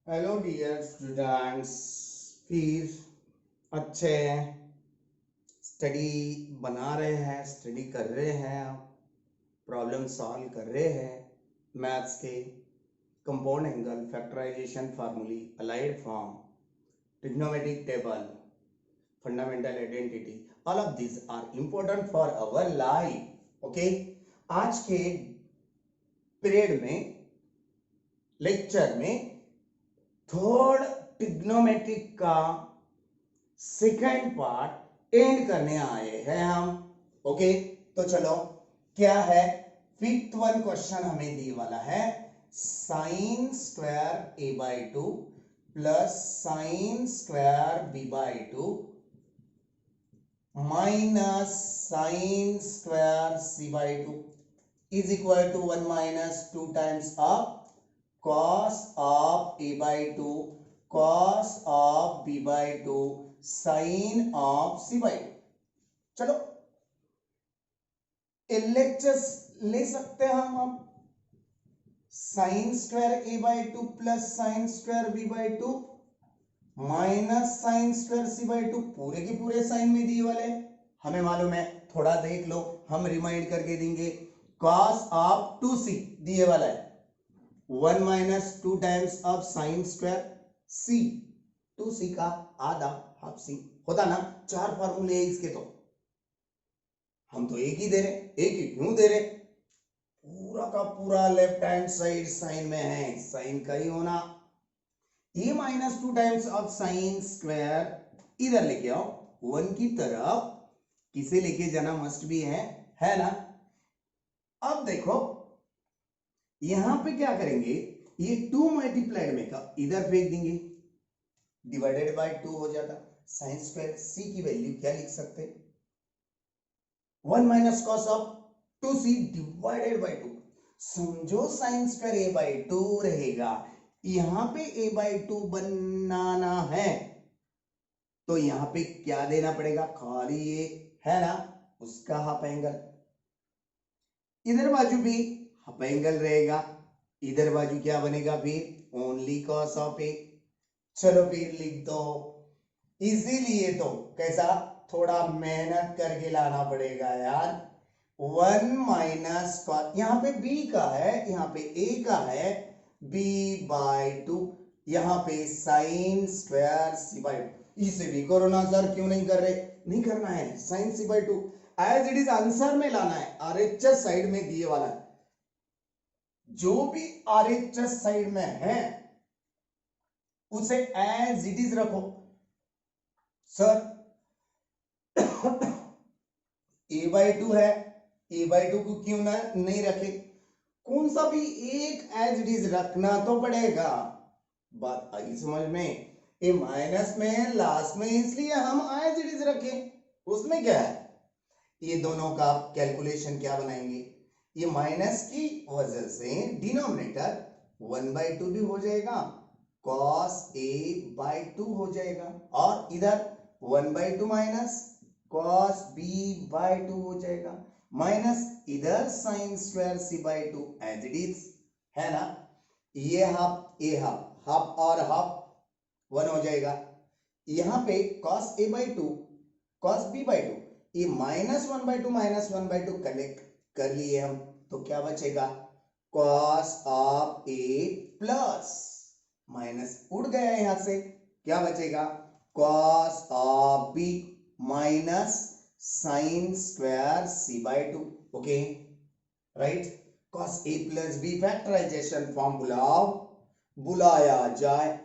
Hello dear students, फिर अच्छे study बना रहे हैं, स्टडी कर रहे हैं, प्रॉब्लम सॉल्व कर रहे हैं मैथ्स के compound angle, factorisation formulae, allied form, trigonometric table, fundamental identity. All of this are important for our life. Okay, आज के पीरियड में, लेक्चर में थर्ड ट्रिग्नोमेट्रिक का सेकेंड पार्ट एंड करने आए हैं हम। ओके, तो चलो क्या है, फिफ्थ वन क्वेश्चन हमें दिए वाला है sine square A by two plus sine square B by two minus sine square C by two is equal to 1 minus 2 times of cos of a by 2 cos of b by 2 sin of c by 2। चलो LHS ले सकते हैं हम अब। Sine square A by two plus sine square B by two minus sine square C by two, पूरे के पूरे sign में दिए वाले हमें मालूम है, थोड़ा देख लो, हम रिमाइंड करके देंगे। cos ऑफ 2c दिए वाला है 1 minus 2 times of sine square C, 2c का आधा हाफ सी होता ना। चार फॉर्मूले हैं इसके, तो हम तो एक ही दे रहे, एक ही क्यों दे रहे, पूरा का पूरा लेफ्ट हैंड साइड साइन में है, साइन का ही होना। ये minus 2 times of sine square इधर लेके आओ, 1 की तरफ किसे लेके जाना मस्ट भी है ना। अब देखो यहां पे क्या करेंगे, ये 2 मल्टीप्लाइड में का इधर फेंक देंगे, डिवाइडेड बाय 2 हो जाता। साइन स्क्वायर सी की वैल्यू क्या लिख सकते, 1 minus cos of 2c divided by 2। समझो साइन स्क्वायर ए बाई 2 रहेगा, यहां पे ए बाई 2 बनाना है तो यहां पे क्या देना पड़ेगा, खाली ये है ना उसका हाफ एंगल, इधर बाजू भी हाफ एंगल रहेगा, इधर बाजू क्या बनेगा फिर ओनली कॉस ऑफ ए। चलो फिर लिख दो, इसीलिए तो कैसा थोड़ा मेहनत करके लाना पड़ेगा यार। 1 माइनस कॉस, यहां पे b का है, यहां पे a का है, b बाई 2, यहां पे साइन स्क्वायर सी बाई 2। इसे भी करो ना सर, क्यों नहीं कर रहे, नहीं करना है, sine C by 2 as it is answer में लाना है, आरएचएस साइड में दिए वाला है, जो भी आरएचएस साइड में है उसे एज इट इज रखो। सर ए बाई 2 है, ए बाई 2 को क्यों ना नहीं रखे, कौन सा भी एक एज इट इज रखना तो पड़ेगा। बात आई समझ में, ये माइनस में है लास्ट में, इसलिए हम एज इट इज रखे, उसमें क्या है। ये दोनों का कैलकुलेशन क्या बनाएंगे, ये माइनस की वजह से डिनोमिनेटर 1/2 भी हो जाएगा, cos a बाई 2 हो जाएगा, और इधर 1/2 माइनस cos b बाई 2 हो जाएगा, माइनस इधर sine square c by 2 as it is है ना। ये हाफ, ये हाफ, हाफ और हाफ 1 हो जाएगा, यहां पे cos a by 2 cos b by 2, ये माइनस 1/2 माइनस 1/2 कलेक्ट कर लिए हम, तो क्या बचेगा cos of a plus, minus उड़ गया यहां से, क्या बचेगा cos ऑफ b minus sine square c by 2। Okay right, cos a plus b factorisation form बुलाया जाए,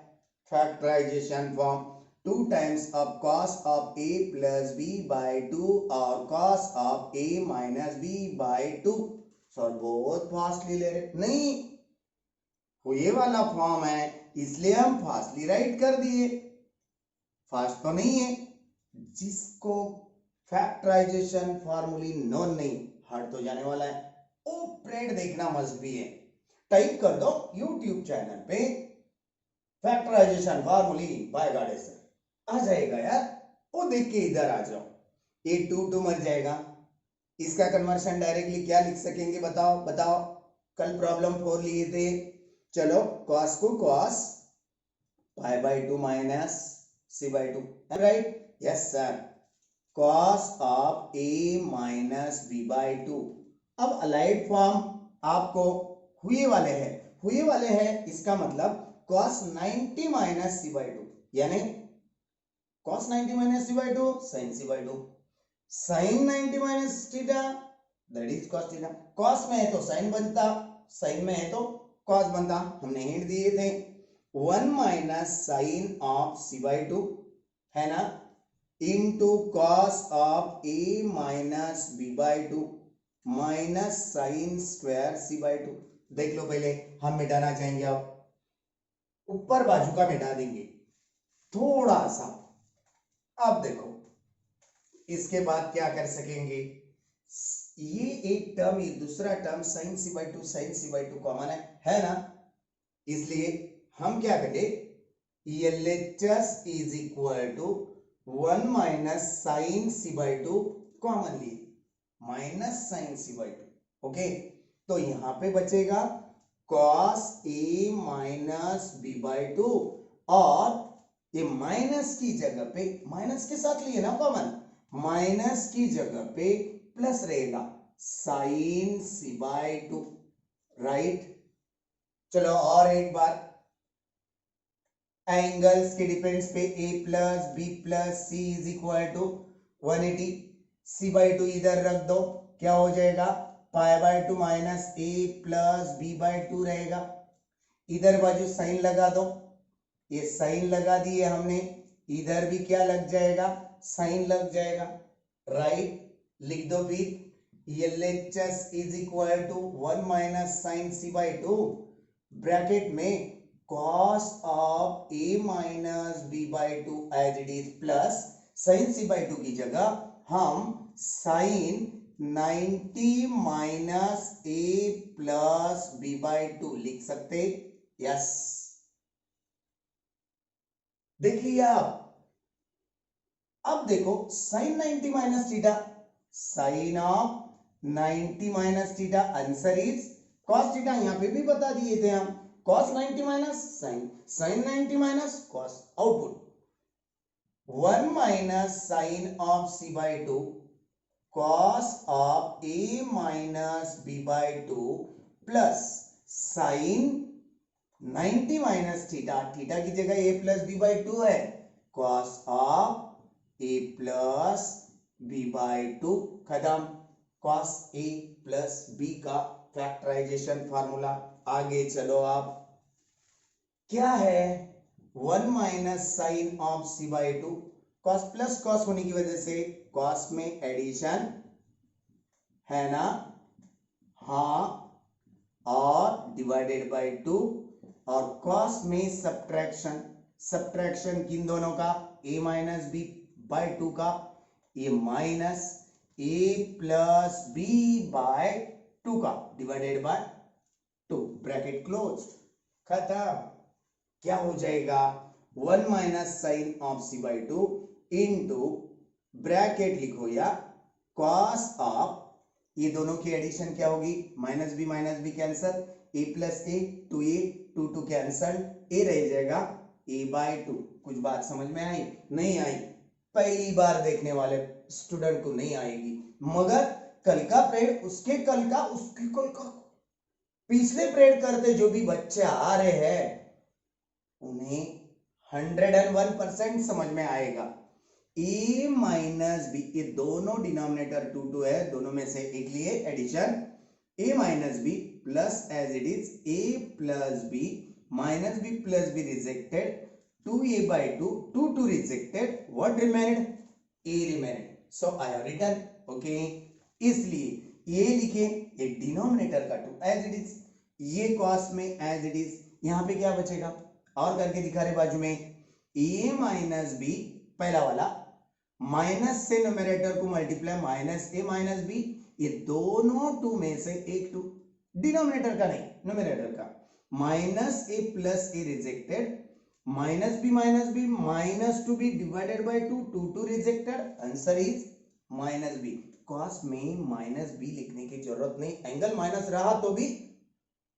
factorisation form 2 times of cos of a plus b by 2 और cos of a minus b by 2। Sir बहुत fastly ले रहे, नहीं वो ये वाला फॉर्म है इसलिए हम फास्टली राइट कर दिए, फास्ट तो नहीं है। जिसको फैक्टराइजेशन फार्मूली नोन नहीं, हट तो जाने वाला है, ऑपरेट देखना मस्ट भी है, टाइप कर दो यूट्यूब चैनल पे फैक्टराइजेशन फार्मूली बाय गाडेसर, आ जाएगा यार, वो देख के इधर आ जाओ। ये 2 मर जाएगा, इसका कन्वर्शन डायरेक्टली क्या लिख सकेंगे, बताओ बताओ, कल प्रॉब्लम 4 लिए थे। चलो cos को cos pi by two minus C by two, right? Yes sir, cos of A minus B by two. अब अलाइड फॉर्म आपको हुए वाले हैं, इसका मतलब cos 90 minus C by two, यानी cos 90 minus C by two sine C by two, sine 90 minus theta that is cos theta. Cos में है तो साइन बनता, साइन में है तो कॉस बनता। हमने हिंट दिए थे 1 minus sine of C by two, है ना, into cos of A minus B by two minus sine square C by two. देख लो, पहले हम मिटाना चाहेंगे, अब ऊपर बाजू का मिटा देंगे थोड़ा सा। अब देखो इसके बाद क्या कर सकेंगे, ये एक टर्म, ये दूसरा term sine C by two, sine C by two common है ना, इसलिए हम क्या करें, LHS is equal to 1 minus sine C by two common लिए, minus sine C by two. Okay, तो यहां पे बचेगा cos A minus B by two, और ये माइनस की जगह पे, माइनस के साथ लिए ना कॉमन, माइनस की जगह पे प्लस रहेगा sine C by two, right? चलो और एक बार, एंगल्स के डिफरेंस पे a plus B plus C is equal to 180, C by two इधर रख दो, क्या हो जाएगा, pi by two minus A plus B by two रहेगा, इधर बाजू साइन लगा दो, ये साइन लगा दिए हमने, इधर भी क्या लग जाएगा, साइन लग जाएगा, राइट? लिख दो फिर, LHS is equal to 1 minus sine C by two, bracket में cos of a minus B by two as it is plus sine C by two की जगह हम sine 90 minus a plus B by two लिख सकते। Yes, देख लिया आप। अब देखो sine 90 minus theta, sine of 90 minus theta, answer is cos theta. यहां पे भी बता दिए थे हम, cos 90 minus sine, sine 90 minus cos, output 1 minus sine of C by two cos of A minus B by two plus sine 90 minus theta, theta की जगह A plus B by two है, cos of A plus B by two, खत्म। Cos A plus B का factorisation formula. आगे चलो आप, क्या है 1 minus sine of C by two, cos plus cos होने की वजह से कॉस में एडिशन है ना, हाँ, और डिवाइडेड बाय 2, और कॉस में सब्ट्रैक्शन, सब्ट्रैक्शन किन दोनों का, a minus B by two का, ये minus a plus B by two का, डिवाइडेड बाय 2, ब्रैकेट क्लोज, खत्म। क्या हो जाएगा, 1 minus sine of C by two into bracket लिखो या कॉस ऑफ, ये दोनों की एडिशन क्या होगी, minus B cancel, A plus A, two two cancel, A रह जाएगा ए बाय टू। कुछ बात समझ में आई, नहीं आई? पहली बार देखने वाले स्टूडेंट को नहीं आएगी, मगर कल का पीरियड, उसके कल का, उसके कल का, पिछले पीरियड करते जो भी बच्चे आ रहे हैं उन्हें 101% समझ में आएगा। a माइनस बी, ये दोनों डिनोमिनेटर 2 है, दोनों में से एक लिए addition, a minus B plus as it is a plus B minus B plus B rejected, 2a by 2, 2 rejected, what remained, a remained, so I have written, okay, इसलिए ये लिखे, एक डिनोमिनेटर का 2 एज इट इज, ये cos में as it is, यहां पे क्या बचेगा, और करके दिखा रहे बाजू में, a माइनस बी पहला वाला, माइनस से न्यूमरेटर को मल्टीप्लाई, माइनस ए माइनस बी, ये दोनों 2 में से एक 2, डिनोमिनेटर का नहीं न्यूमरेटर का, minus A plus A rejected, minus B minus two B divided by 2, 2 rejected, answer is minus B. Cos में माइनस बी लिखने की जरूरत नहीं, एंगल माइनस रहा तो भी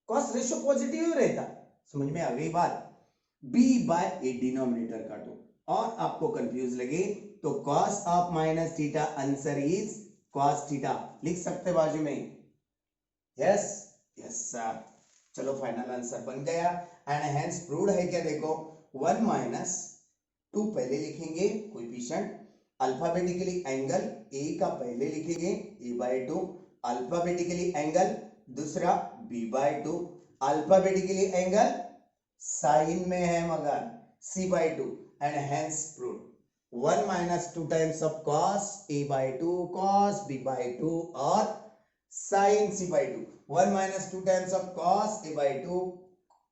कॉस रेशियो पॉजिटिव रहता, समझ में आ गई बात? b बाय ए डिनोमिनेटर काटो और आपको कंफ्यूज लगे तो cos of minus theta answer is cos theta लिख सकते बाजू में। Yes yes sir. चलो फाइनल आंसर बन गया एंड हेंस प्रूव्ड है क्या देखो 1 माइनस 2 पहले लिखेंगे कोएफिशिएंट अल्फाबेटिकली एंगल ए का पहले लिखेंगे ए बाय 2 अल्फाबेटिकली एंगल दूसरा b bye 2 alphabetically angle sine में है मगर c bye 2 and hence proved 1 minus 2 times of cos a by 2 cos b bye 2 और sin c bye 2 1 minus 2 times of cos a by 2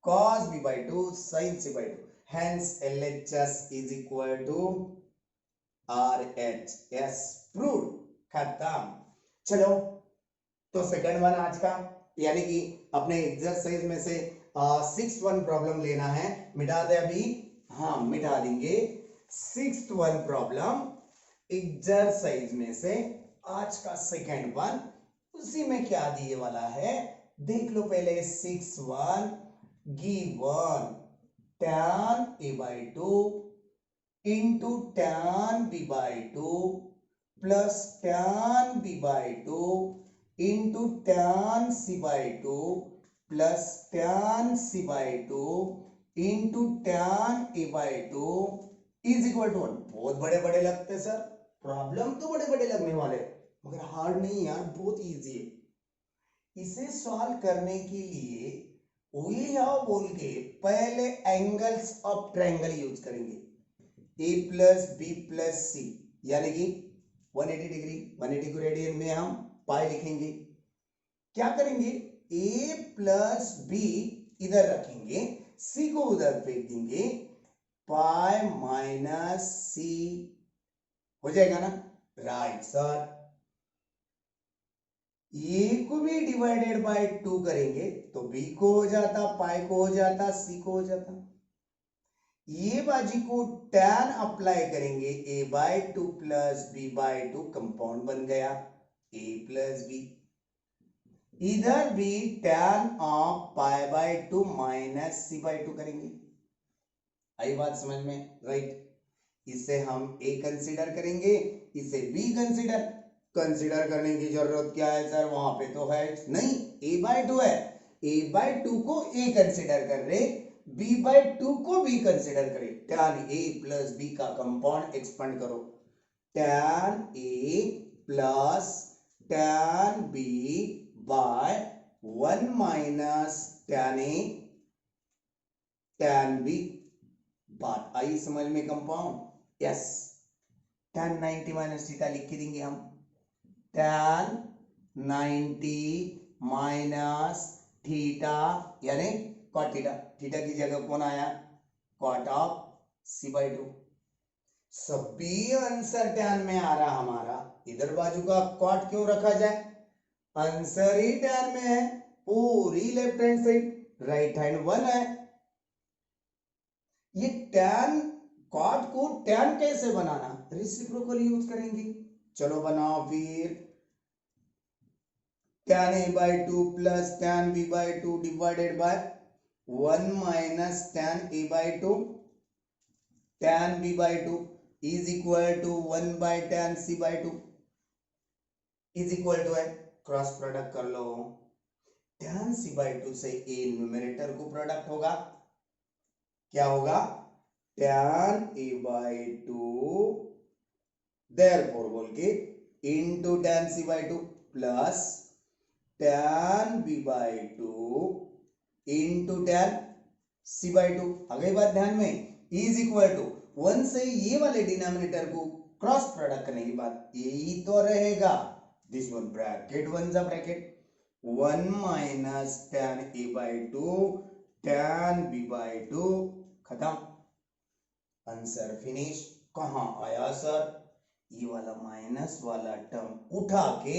cos b bye 2 sin c bye 2 hence LHS is equal to RH yes proved खत्म। चलो तो second one आज का यानी कि अपने exercise में से 6th प्रॉब्लम लेना है मिटा दे अभी। हाँ मिटा देंगे 6th प्रॉब्लम एक्सरसाइज में से आज का सेकंड वन उसी में क्या दिए वाला है देख लो पहले 6 given tan a by 2 into tan b by 2 plus tan b by 2 into tan c by 2 plus tan c by 2 into tan a by 2 is equal to 1। बहुत बड़े बड़े लगते सर प्रॉब्लम तो बड़े बड़े लगने वाले मगर हार्ड नहीं यार बहुत इजी है। इसे सॉल्व करने के लिए वी हाउ बोल के पहले एंगल्स ऑफ ट्रायंगल यूज करेंगे a प्लस बी प्लस सी यानी कि 180 डिग्री 180 रेडियन में हम पाई लिखेंगे। क्या करेंगे a प्लस बी इधर रखेंगे c को उधर फेंक देंगे पाई माइनस सी हो जाएगा ना राइट सर। ए को भी डिवाइडेड बाय 2 करेंगे तो b को हो जाता पाई को हो जाता c को हो जाता। ये बाजी को tan अप्लाई करेंगे a by 2 plus b bye 2 compound बन गया a प्लस b इधर भी tan of pi by 2 minus c bye 2 करेंगे। आई बात समझ में राइट। इसे हम a कंसीडर करेंगे इसे b कंसीडर करने की जरूरत क्या है सर वहां पे तो है नहीं a बाय 2 है a बाय 2 को a कंसीडर कर रहे b बाय 2 को b कंसीडर करे tan a प्लस b का कंपाउंड एक्सपेंड करो tan a plus tan b by 1 minus tan a tan b बात आई समझ में compound yes tan 90 minus theta लिख के देंगे हम tan 90 माइनस थीटा यानी कॉट थीटा थीटा की जगह कौन आया कॉट ऑफ c बाय 2 सभी आंसर tan में आ रहा हमारा इधर बाजू का कॉट क्यों रखा जाए आंसर ही tan में है पूरी left hand side right hand 1 है। ये tan कॉट को tan कैसे बनाना रेसिप्रोकल यूज करेंगे चलो बनाओ फिर tan a by 2 plus tan b by 2 divided by 1 minus tan a by 2 tan b by 2 is equal to 1 by tan c by 2 is equal to है cross product कर लो tan c by 2 से a numerator को product होगा क्या होगा tan a by 2 therefore बोल के into tan c by 2 plus tan b by 2 into tan c by 2 आ गई बात ध्यान में is equal to 1 से ये वाले डिनोमिनेटर को क्रॉस प्रोडक्ट करने के बाद यही तो रहेगा दिस वन ब्रैकेट वन जा bracket 1 minus tan a by 2 tan b by 2 खत्म आंसर फिनिश। कहां आया सर ये वाला माइनस वाला टर्म उठा के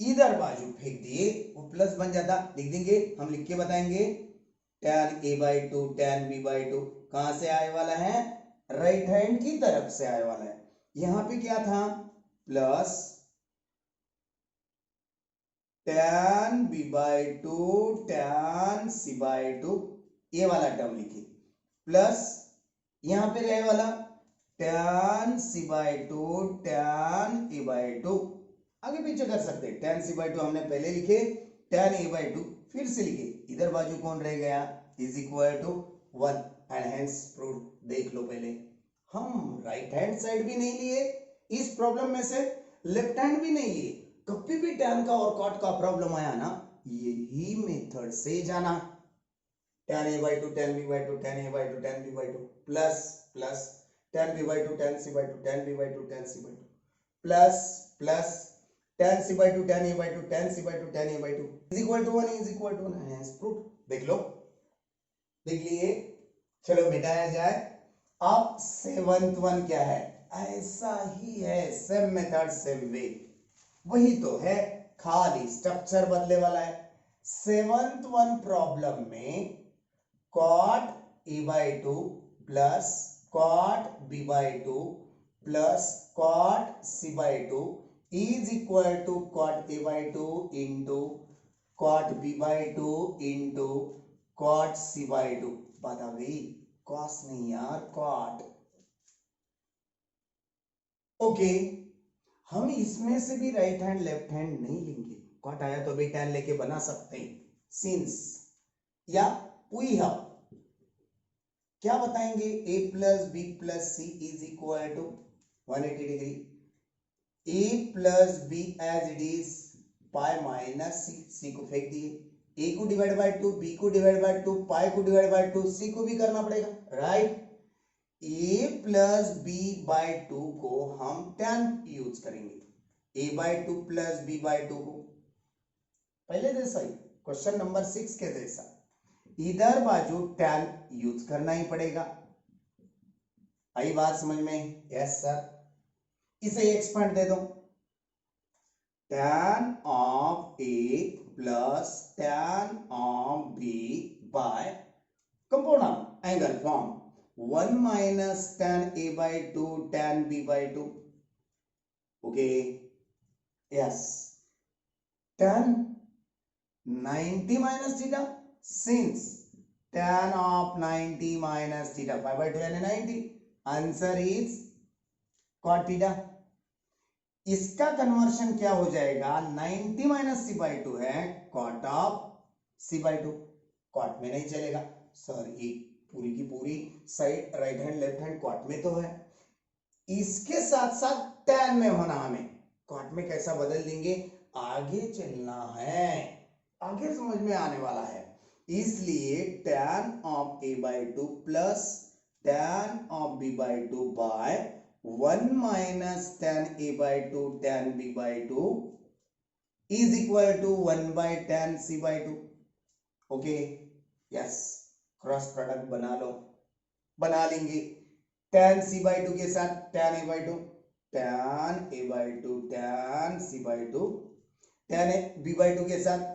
इधर बाजू फेंक दिए वो प्लस बन जाता लिख देंगे हम लिख के बताएंगे tan a by 2 tan b by 2 कहां से आए वाला है राइट हैंड की तरफ से आए वाला है यहां पे क्या था plus tan b by 2 tan c by 2 ये वाला टर्म लिखिए प्लस यहां पे रहे वाला tan c/2 tan a/2, आगे पीछे कर सकते हैं। tan c/2 हमने पहले लिखे, tan a/2 फिर से लिखे, इधर बाजू कौन रह गया, is equal to 1 and hence prove. देख लो पहले हम राइट हैंड साइड भी नहीं लिए इस प्रॉब्लम में से, लेफ्ट हैंड भी नहीं लिए। कभी भी tan का और cot का प्रॉब्लम आया ना, यही मेथड से जाना, tan a/2 tan b/2 tan a/2 tan b/2 plus plus tan b/2 tan c/2 tan b/2 tan c/2 plus plus tan c/2 tan a/2 tan c/2 tan a/2 is equal to 1 is equal to 1 hence prove. देख लो, देख लिए। चलो मिटाया जाए। अब seventh one क्या है, ऐसा ही है, सेम मेथड सेम वे, वही तो है, खाली स्ट्रक्चर बदले वाला है। सेवंथ वन प्रॉब्लम में cot a/2 plus cot b/2 plus cot c/2 is equal to cot a/2 into cot b/2 into cot c/2। बता गई, cos नहीं यार, cot। ओके, हम इसमें से भी राइट हैंड लेफ्ट हैंड नहीं लेंगे, cot आया तो भी tan लेके बना सकते हैं। सिंस या वी हैव, क्या बताएंगे, a plus B plus C is equal to 180 degree, a plus B as it is pi minus C, C को फेंक दिए, a को डिवाइड बाय 2, b को डिवाइड बाय 2, पाई को डिवाइड बाय 2, c को भी करना पड़ेगा, right. a plus B by 2 को हम tan यूज करेंगे, a by 2 plus b bye 2 को पहले जैसा ही, क्वेश्चन नंबर 6 के जैसा, इधर बाजू tan यूज करना ही पड़ेगा। आई बात समझ में, यस सर। इसे एक्सपेंड दे दो, tan of a plus tan of b by compound angle form 1 minus tan a/2 tan b/2, okay, yes. tan 90 minus theta, since tan of 90 minus theta 5/2 यानी 90, answer is cot theta. इसका conversion क्या हो जाएगा, 90 minus c/2 है cot of c/2, cot में नहीं चलेगा sir, ये पूरी की पूरी side right hand left hand cot में तो है, इसके साथ साथ tan में होना, हमें cot में कैसा बदल देंगे, आगे चलना है, आगे समझ में आने वाला है। इसलिए tan of a/2 plus tan of b/2 by 1 minus tan a/2 tan b/2 is equal to 1 by tan c/2, okay, yes. Cross product बना लो, बना लेंगे, tan c/2 के साथ tan a/2 tan a/2 tan c/2, tan b/2 के साथ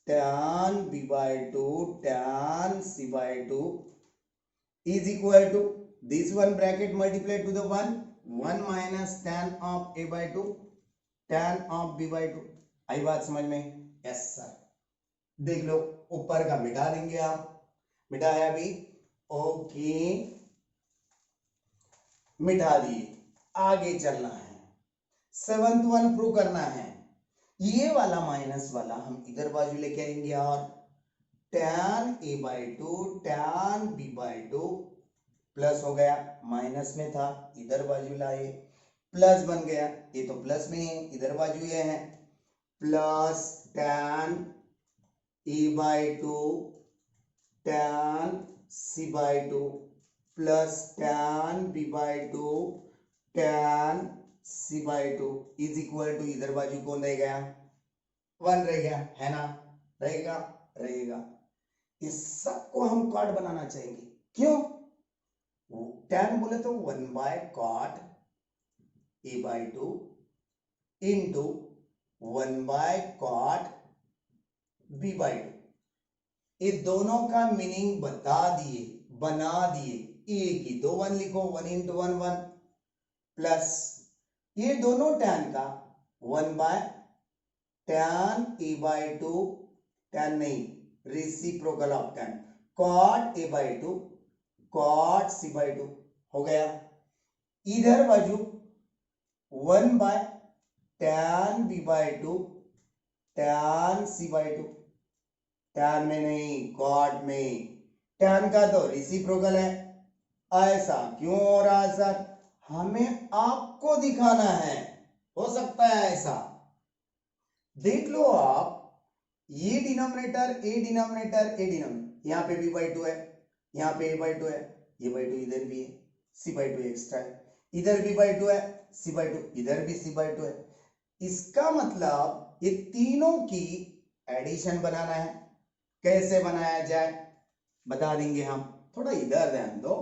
tan b/2 tan c/2 is equal to this one bracket multiplied to the 1 minus tan of a/2 tan of b/2। आई बात समझ में, यस सर। देख लो, ऊपर का मिटा देंगे आप, मिटाया भी, ओके, मिटा दिए, आगे चलना है, सेवंथ वन प्रूव करना है। ये वाला माइनस वाला हम इधर बाजू लेके आएंगे, और tan a/2 tan b/2 plus हो गया, माइनस में था, इधर बाजू लाए, प्लस बन गया, ये तो प्लस में है, इधर बाजू ये है, plus tan a/2 tan c/2 plus tan b/2 tan c/2 is equal to, इधर बाजू कौन रह गया, 1 रह गया, है ना, रहेगा, रहेगा। इस सब को हम कॉट बनाना चाहेंगे, क्यों, tan बोले तो 1 by cot a/2 into 1 by cot b/2, ये दोनों का मीनिंग बता दिए, बना दिए, एक ही 2 1 लिखो, 1 इंटू 1 1, प्लस ये दोनों tan का 1 बाय tan a/2 tan नहीं, reciprocal of tan, cot a/2 cot C by two हो गया। इधर बाजू 1 by tan B by two tan C by two, tan में नहीं कॉट में, टैन का तो रेसिप्रोकल है। ऐसा क्यों हो रहा है सर? हमें आपको दिखाना है, हो सकता है ऐसा। देख लो आप, ये डिनोमिनेटर ए डिनोमिनेटर ए डिनोमिनेटर, यहाँ पे बी बाई टू है, यहाँ पे ए बाई टू है, ये बाई टू इधर भी है, सी बाई टू एक्स्ट्रा है, इधर बी बाई टू है, सी बाई टू, इधर भी सी बाई टू है। इसका मतलब ये तीनों की एडिशन बनाना है। कैसे बनाया जाए बता देंगे हम, थोड़ा इधर ध्यान दो।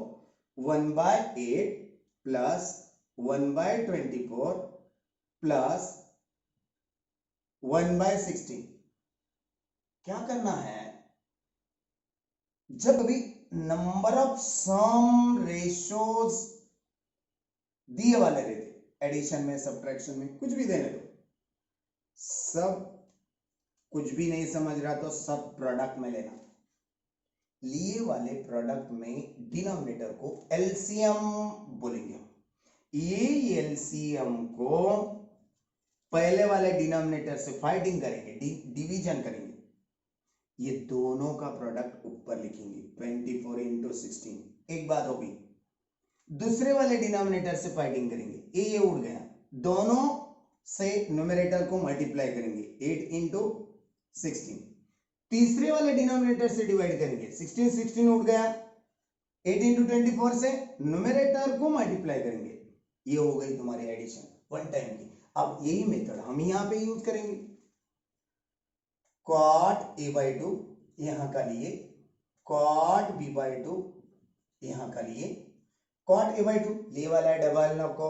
1/8 प्लस 1/24 प्लस 1/16। क्या करना है, जब भी नंबर ऑफ सम रेशोज दिए वाले रहते, एडिशन में सब्ट्रैक्शन में कुछ भी देने दो, सब कुछ भी नहीं समझ रहा तो सब प्रोडक्ट में लेना। लिए वाले प्रोडक्ट में डिनोमिनेटर को एलसीएम बोलेंगे। ये एलसीएम को पहले वाले डिनोमिनेटर से फाइटिंग करेंगे, डिवीजन करेंगे, ये दोनों का प्रोडक्ट ऊपर लिखेंगे 24 इंटू 16। एक बात होगी, दूसरे वाले डिनोमिनेटर से फाइटिंग करेंगे, ये उड़ गया, दोनों से न्यूमरेटर को मल्टीप्लाई करेंगे 8 इंटू 16। तीसरे वाले डिनोमिनेटर से डिवाइड करेंगे, 16 उड़ गया, 8 इंटू 24 से न्यूमरेटर को मल्टीप्लाई करेंगे। ये हो गई तुम्हारी एडिशन वन टाइम की। अब यही मेथड हम यहां पे यूज करेंगे। कॉट ए बाई टू यहां का लिए, कॉट बी बाई टू यहां का लिए, कॉट ए बाई टू लिए वाला है डबल नको,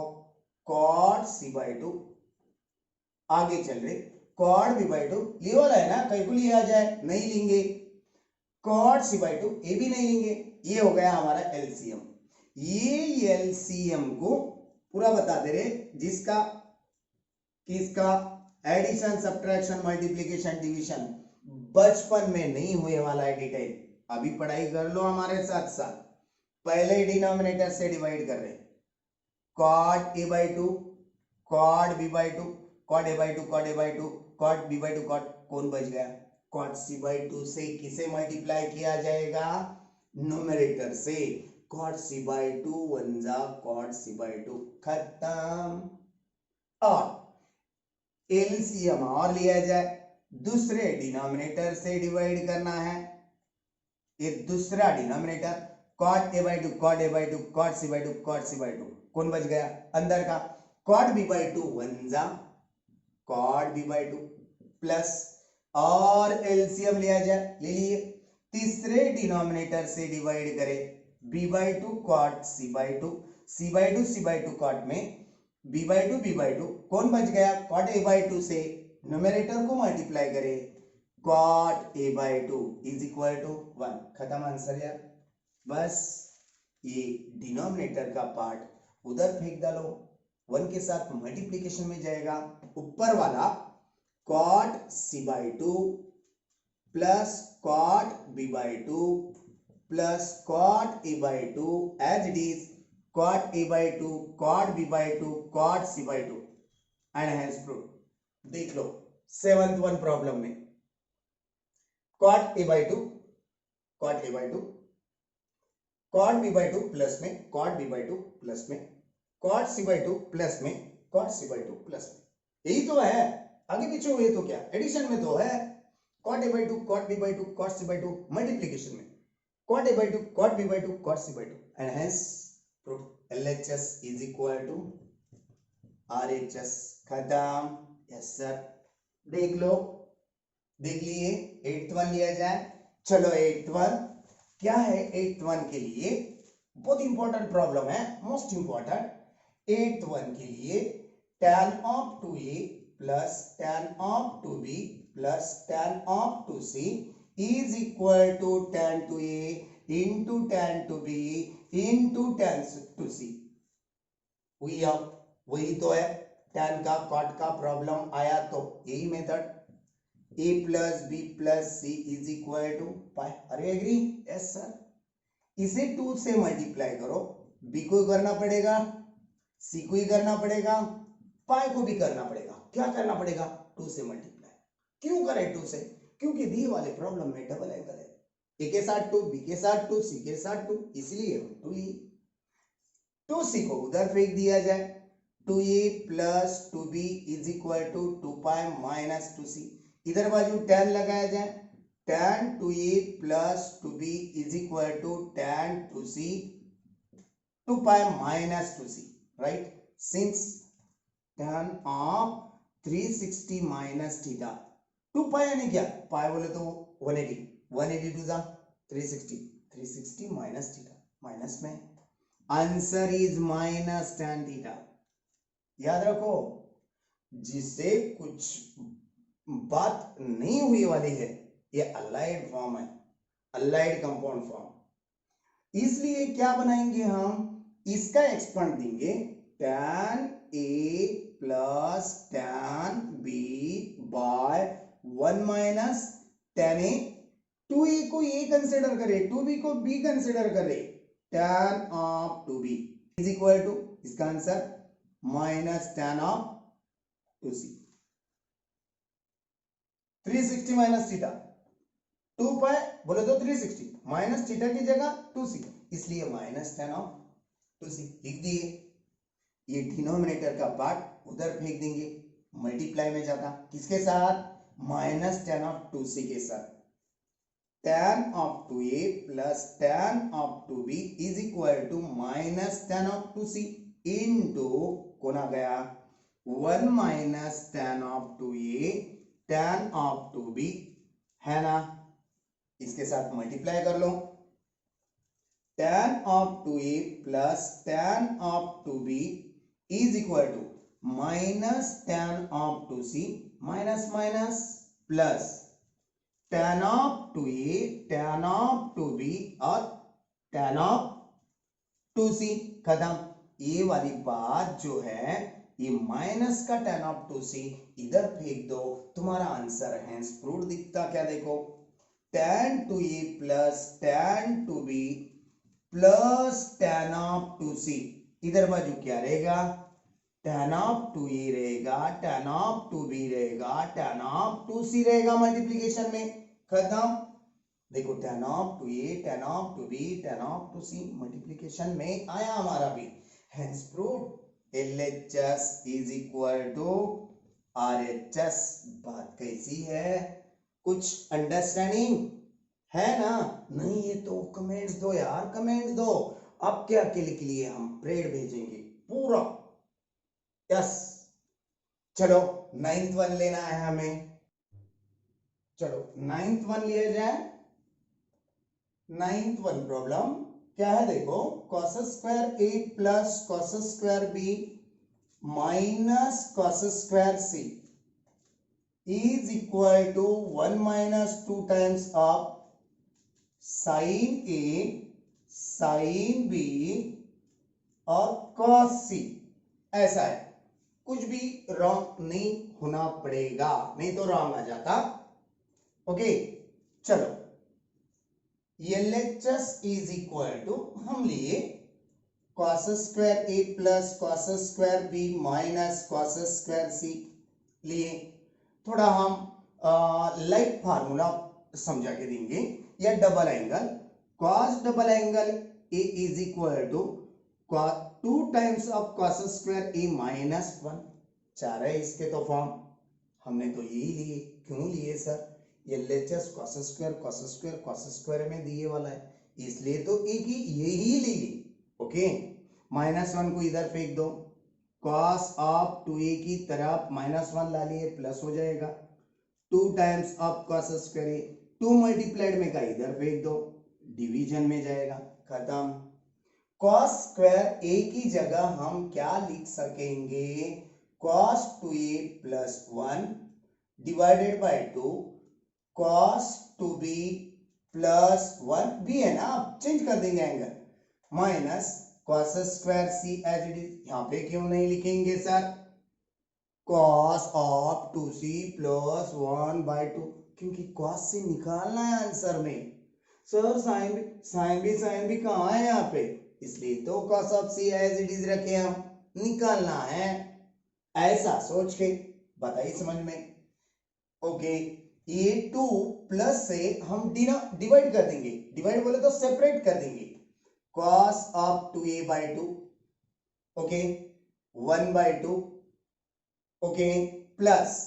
कॉट सी बाई टू आगे चल रहे, कॉट बी बाई टू लिए वाला है ना, कहीं को लिया जाए नहीं लेंगे, कॉट सी बाई टू ये भी नहीं लेंगे। ये हो गया हमारा एलसीएम। ये एलसीएम को पूरा बता दे रहे, जिसका किसका एडिशन सब्ट्रैक्शन मल्टीप्लिकेशन डिवीजन बचपन में नहीं हुए वाला है डिटेल, अभी पढ़ाई कर लो हमारे साथ साथ। पहले डिनोमिनेटर से डिवाइड कर रहे, cot A by two cot B by two, cot A by two cot A by two cot B by two, cot कौन बच गया, कॉट सी बाई टू से किसे मल्टीप्लाई किया जाएगा, न्यूमरेटर से, cot C by two one जा cot C by two, खत्म। और एलसीएम और लिया जाए, दूसरे डिनोमिनेटर से डिवाइड करना है, ये दूसरा denominator cot A by two cot A by two cot C by two cot C by two, कौन बच गया अंदर का, cot B by two one जा cot B by two plus, और एलसीएम लिया जाए, ले लिए, तीसरे डिनोमिनेटर से डिवाइड करें, B by two cot C by two, C by two C by two cot में बी बाई टू कौन बच गया, कॉट ए बाई टू से न्यूमरेटर को मल्टीप्लाई करें, cot A by two is equal to 1। खत्म answer यार। बस ये डिनोमिनेटर का पार्ट उधर फेंक डालो, 1 के साथ मल्टीप्लिकेशन में जाएगा, ऊपर वाला cot C by two plus cot B by two plus cot A by two as it is cot a by 2 cot b by 2 cot c by 2 and hence proved। देख लो 7th वन प्रॉब्लम में cot a by 2 cot a by 2 cot b by 2 plus में cot b by 2 plus में cot c by 2 plus में cot c by 2 plus में, यही तो है, आगे पीछे हुए तो क्या एडिशन में तो है, cot a by 2 cot b by 2 cot c by 2, multiplication में cot a by 2 cot b by 2 cot c by 2 and hence LHS is equal to RHS। खत्म। Yes sir. देख लो, देख लिए 8th वन लिया जाए, चलो 8th वन क्या है, 8th वन के लिए बहुत इंपॉर्टेंट प्रॉब्लम है, मोस्ट इंपॉर्टेंट। 8th वन के लिए tan of 2a plus tan of 2b plus tan of 2c is equal to tan 2a into tan 2b into tan 2c। वही तो है, tan का cot का प्रॉब्लम आया तो यही method, a plus b plus c is equal to pi. अरे agree? Yes sir. इसे 2 से मल्टीप्लाई करो, बी को करना पड़ेगा, सी को ही करना पड़ेगा, पाई को भी करना पड़ेगा। क्या करना पड़ेगा? 2 से मल्टीप्लाई। क्यों करें 2 से? क्योंकि दिए वाले प्रॉब्लम में डबल एंगल है, ए के साथ 2, बी के साथ 2, सी के साथ 2, इसलिए 2 ही। 2c को उधर फेंक दिया जाए, 2a plus 2b is equal to 2 pi minus 2c। इधर बाजू tan लगाया जाए, tan 2a plus 2b is equal to tan 2c 2 pi minus 2c, right? Since tan of 360 minus theta, 2 pi यानी क्या? पाई बोले तो 180, 180 to the 360, 360 minus theta, minus में answer is minus tan theta. याद रखो, जिससे कुछ बात नहीं हुई वाली है, ये अलाइड फॉर्म है, अलाइड कंपाउंड फॉर्म। इसलिए क्या बनाएंगे हम? इसका एक्सपेंड देंगे, tan a plus tan b by 1 minus tan a। 2a को a कंसिडर करे, 2b को b कंसिडर करे, tan of 2b is equal to, इसका answer minus tan of 2c। 360 minus theta, 2 pi बोले तो 360 माइनस थीटा की जगह 2c, इसलिए माइनस tan ऑफ 2c लिख दिए। ये डिनोमिनेटर का पार्ट उधर फेंक देंगे, मल्टीप्लाई में जाता, किसके साथ? माइनस tan ऑफ 2c के साथ। tan of 2a plus tan of 2b is equal to minus tan of 2c into कौन आ गया? 1 minus tan of 2a tan of 2b, है ना? इसके साथ मल्टीप्लाई कर लो, tan of 2a plus tan of 2b is equal to minus tan of 2c, minus minus plus tan of 2a tan of 2b और tan of 2c, खत्म। ये वाली बात जो है, ये माइनस का tan ऑफ 2c इधर फेंक दो, तुम्हारा आंसर हेंस प्रूव्ड दिखता क्या? देखो, tan 2a plus tan 2b plus tan of 2c, इधर बाजू क्या रहेगा? tan ऑफ 2a रहेगा, tan ऑफ 2b रहेगा, tan ऑफ 2c रहेगा मल्टीप्लीकेशन में, खत्म। देखो, tan of 2a tan of 2b tan of 2c multiplication में आया हमारा भी, hence proved LHS is equal to RHS। बात कैसी है? कुछ अंडरस्टैंडिंग है ना? नहीं है तो कमेंट्स दो यार, कमेंट्स दो। अब क्या के लिए हम प्रेड भेजेंगे पूरा, यस। चलो 9th वन लेना है हमें, चलो 9th वन लिया जाए। 9th वन प्रॉब्लम क्या है? देखो, cos square a plus cos square b minus cos square c is equal to 1 minus 2 times of sine a sine b और cos c। ऐसा है, कुछ भी रॉन्ग नहीं होना पड़ेगा, नहीं तो रॉन्ग आ जाता। ओके, चलो LHS इज इक्वल टू हम लिए cos square a plus cos square b minus cos square c लिए। थोड़ा हम लाइट फार्मूला समझा के देंगे, या double angle, cos double angle a is equal to 2 times of cos square a minus 1। चार है इसके तो फॉर्म, हमने तो यही लिए। क्यों लिए सर? LHS cos स्क्वायर में दिए वाला है, इसलिए तो एक ही यही लिए। ओके, माइनस 1 को इधर फेंक दो, cos ऑफ 2a की तरफ माइनस 1 ला लिए, प्लस हो जाएगा। 2 times of cos square a, 2 multiplied में का इधर फेंक दो, डिवीजन में जाएगा, खत्म। cos स्क्वायर a की जगह हम क्या लिख सकेंगे? cos 2a plus 1 divided by 2 cos 2b plus 1 भी है ना, आप चेंज कर देंगे angle, minus cos square c as it is. यहां पे क्यों नहीं लिखेंगे sir? cos of 2c plus 1 by 2, क्योंकि cos से निकालना है आंसर में, सर साइन भी कहाँ है यहाँ पे, इसलिए तो cos of c as it is रखे हम, निकालना है ऐसा सोच के। बताइए समझ में। ओके, ये 2 प्लस से हम डिवाइड कर देंगे, डिवाइड बोले तो सेपरेट कर देंगे, cos of 2a/2, okay 1/2, okay plus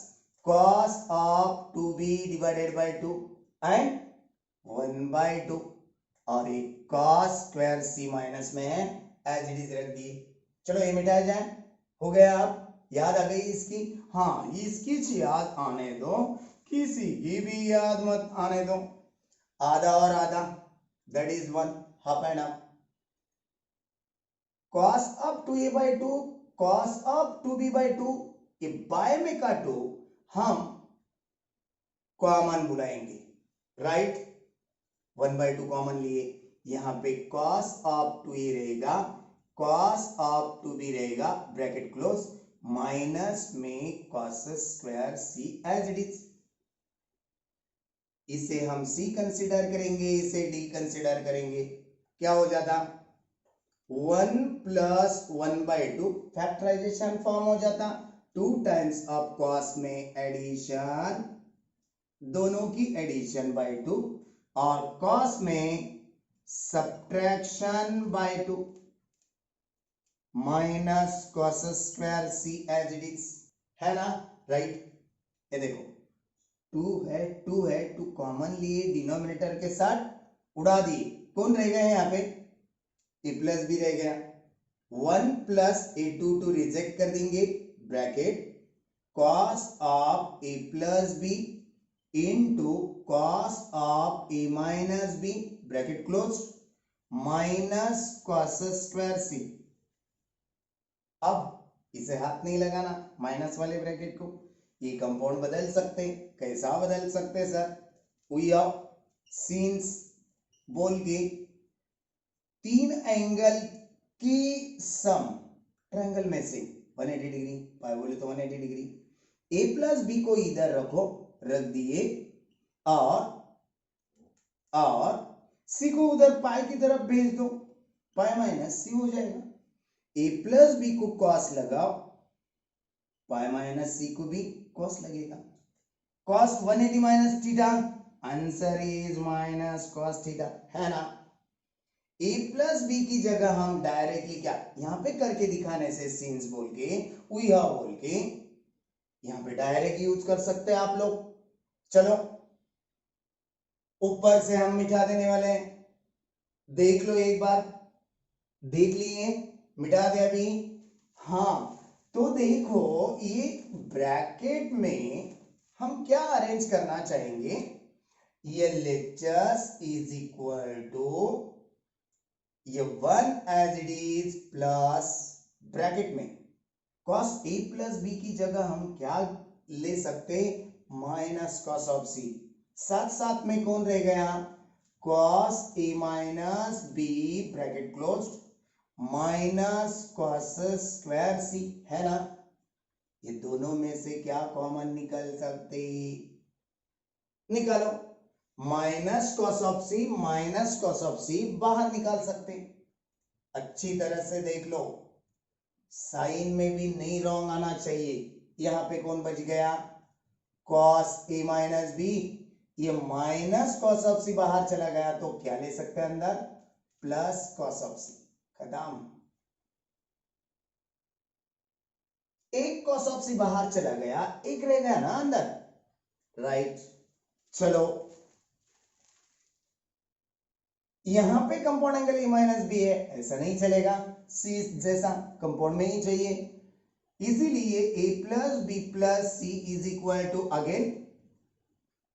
cos of 2b divided by 2 and 1/2, और एक कॉस स्क्वायर सी माइनस में है एज इट इज रख दिए। चलो ये मिटाया जाए, हो गया। आप याद आ गई इसकी? हाँ, इसकी याद आने दो, किसी की भी याद मत आने दो। आधा और आधा that is 1, half and half. Cos of 2a/2 cos of 2b/2, ये बाय में काटो, हम कॉमन बुलाएंगे, राइट। 1/2 कॉमन लिए, यहां पे cos ऑफ 2a रहेगा, cos ऑफ 2b रहेगा, ब्रैकेट क्लोज, माइनस में cos square c as it is. इसे हम c कंसीडर करेंगे, इसे d कंसीडर करेंगे, क्या हो जाता 1 प्लस 1/2 फैक्टराइजेशन फॉर्म हो जाता, 2 टाइम्स ऑफ cos में एडिशन, दोनों की एडिशन बाय 2, और cos में subtraction by 2 minus cos square c as it is, है ना, राइट। ये देखो 2 है 2 कॉमन लिए, डिनोमिनेटर के साथ उड़ा दिए, कौन रह गए यहाँ पे, a प्लस बी रह गया, 1 प्लस a2 रिजेक्ट कर देंगे, bracket cos of a plus b into cos of a minus b bracket close, minus cos square c। अब इसे हाथ नहीं लगाना माइनस वाले ब्रैकेट को, ये कंपाउंड बदल सकते, कैसा बदल सकते सर, वी ऑफ सीन्स बोल के 3 एंगल की सम, ट्रायंगल में से 180 डिग्री, पाई बोले तो 180 डिग्री, a प्लस बी को इधर रखो, रख दिए, और सी को उधर पाई की तरफ भेज दो, पाई माइनस सी हो जाएगा, a प्लस बी को कॉस लगाओ, पाई माइनस सी को भी कॉस लगेगा, cos 180 minus theta, answer is minus cos theta, है ना। a प्लस बी की जगह हम डायरेक्टली क्या यहां पे करके दिखाने से, सीन्स बोल के, वी हैव बोल के, यहां पे डायरेक्ट यूज कर सकते हैं आप लोग। चलो ऊपर से हम मिटा देने वाले हैं, देख लो एक बार, देख लिए, मिटा दिया अभी। हाँ तो देखो ये ब्रैकेट में हम क्या अरेंज करना चाहेंगे, ये लेक्चर्स इज इक्वल टू ये 1 as it is plus bracket में cos a प्लस बी की जगह हम क्या ले सकते, माइनस cos ऑफ c, साथ साथ में कौन रह गया, cos a minus b bracket close, minus cos square c, है ना। ये दोनों में से क्या कॉमन निकल सकते, निकालो, minus cos of c minus cos of c बाहर निकाल सकते, अच्छी तरह से देख लो, साइन में भी नहीं रॉन्ग आना चाहिए। यहां पे कौन बच गया, cos a माइनस बी, ये माइनस cos ऑफ c बाहर चला गया, तो क्या ले सकते हैं अंदर, प्लस cos ऑफ c, खत्म। एक cos ऑफ c बाहर चला गया, एक रह गया ना अंदर, राइट। चलो यहां पे compound angle a minus b है, ऐसा नहीं चलेगा, सी जैसा कंपाउंड में ही चाहिए, इसीलिए a plus B plus C is equal to, again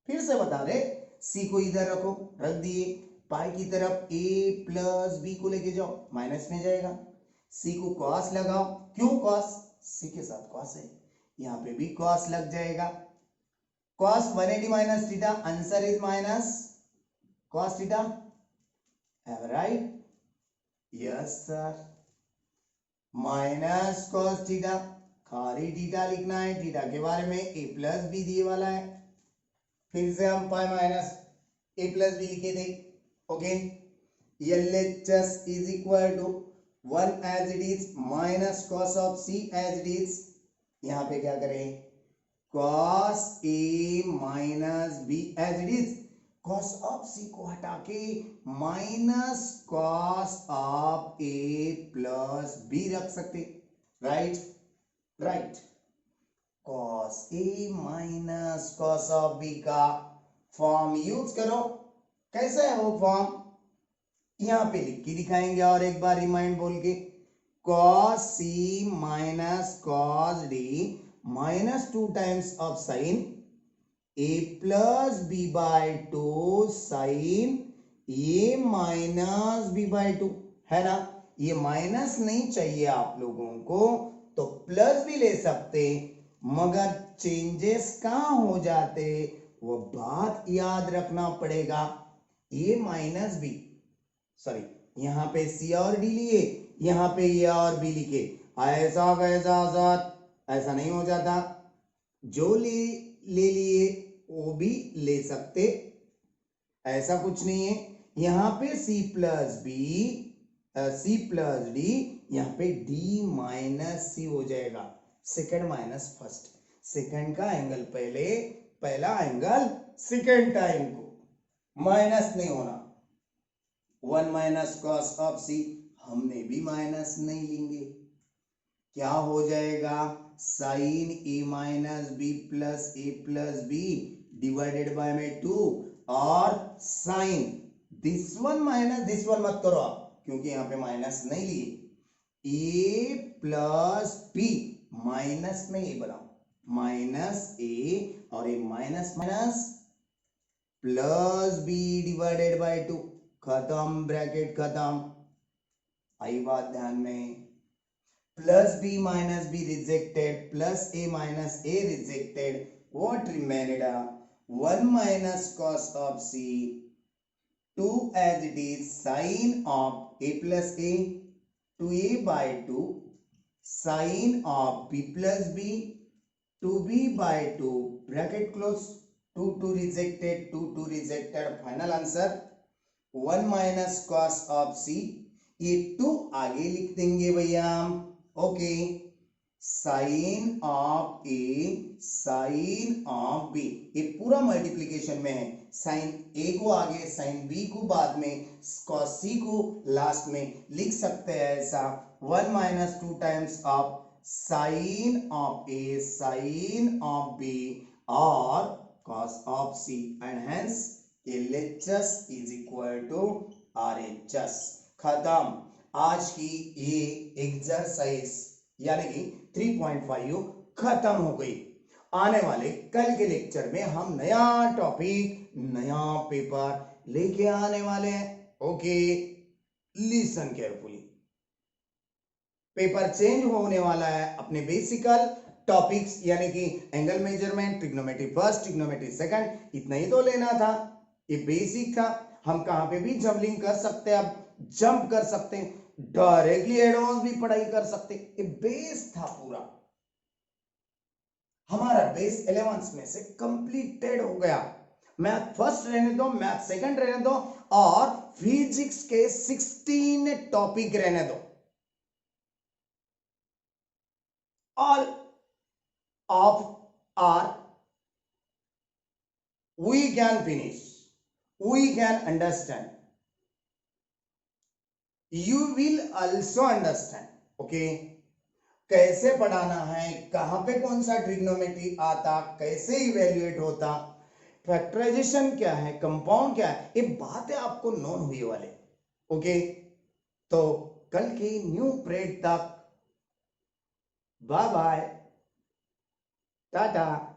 फिर से बता रहे, c को इधर रखो, रख दिए, पाई की तरफ a प्लस बी को लेके जाओ, माइनस में जाएगा, c को cos लगाओ, क्यों cos, c के साथ cos है, यहां पे भी cos लग जाएगा, cos 180 minus theta, answer is minus cos theta, am I right? Yes sir, minus cos theta, खाली थीटा लिखना है, थीटा के बारे में a प्लस बी दिए वाला है, फिर से हम pi minus a plus b लिखे थे, okay, LHS is equal to 1 as it is minus cos of C as it is. यहाँ पे क्या करें, cos A minus B as it is, cos of C को हटा के minus cos of A plus B रख सकते, right right, cos A minus cos of B का फॉर्म यूज करो। कैसा है वो फॉर्म, यहां पे लिख के दिखाएंगे और एक बार रिमाइंड बोल के, cos C minus cos D minus 2 times of sin A plus B by 2 sin A minus B by 2, है ना। ये माइनस नहीं चाहिए आप लोगों को तो प्लस भी ले सकते, मगर चेंजेस कहां हो जाते वो बात याद रखना पड़ेगा। ए माइनस बी, सॉरी यहां पे सी और डी लिए, यहां पे ए और बी लिखे, ऐसा कैसा ऐसा नहीं हो जाता, जो ले लिए वो भी ले सकते, ऐसा कुछ नहीं है। यहां पे सी प्लस डी, यहां पे डी माइनस सी हो जाएगा, सेकंड माइनस फर्स्ट, सेकंड का एंगल पहले, पहला एंगल सेकंड टाइम को, माइनस नहीं होना। 1 माइनस कॉस ऑफ सी हमने भी माइनस नहीं लेंगे, क्या हो जाएगा, sine a minus B plus B divided by में 2, और sine this one minus this one मत करो आप क्योंकि यहां पे माइनस नहीं लिए, ए प्लस बी माइनस में ए बनाओ, माइनस ए और A minus minus plus B divided by 2, खत्म, ब्रैकेट खत्म। आई बात ध्यान में, plus B minus B rejected, plus A minus A rejected, what remained, 1 minus cos of C, 2 as it is sin of a plus a, 2a by 2 sin of b plus b, 2b by 2 bracket close, 2 rejected, 2 rejected, final answer 1 minus cos of c, ये 2 आगे लिख देंगे भैया हम, okay, sine of A sine of b, ये पूरा multiplication में है, साइन ए को आगे साइन बी को बाद में कॉस सी को लास्ट में लिख सकते हैं ऐसा, 1 minus 2 times of sine of A sine of B और cos of C, and hence LHS is equal to RHS। खत्म, आज की ये एक्सरसाइज यानी कि 3.5 खत्म हो गई। आने वाले कल के लेक्चर में हम नया टॉपिक नया पेपर लेके आने वाले हैं, okay, listen carefully. Paper change होने वाला है, अपने बेसिकल टॉपिक्स यानी कि angle measurement, trigonometry first, trigonometry second, इतना ही तो लेना था, ये बेसिक था। हम कहां पे भी जंपलिंग कर सकते हैं, अब जंप कर सकते हैं, डायरेक्टली एडवांस भी पढ़ाई कर सकते, ये बेस था पूरा हमारा, बेस 11 में से कंप्लीटेड हो गया। मैथ फर्स्ट रहने दो, मैथ सेकंड रहने दो, और फिजिक्स के 16 टॉपिक रहने दो, all of are we can finish, we can understand, you will also understand, okay, कैसे पढ़ाना है, कहां पे कौन सा ट्रिग्नोमेट्री आता, कैसे इवेल्युएट होता, फैक्टराइजेशन क्या है, कंपाउंड क्या है, ये बातें आपको नोन हुई वाले, ओके। तो कल के न्यू पीरियड तक बाय बाय, टाटा।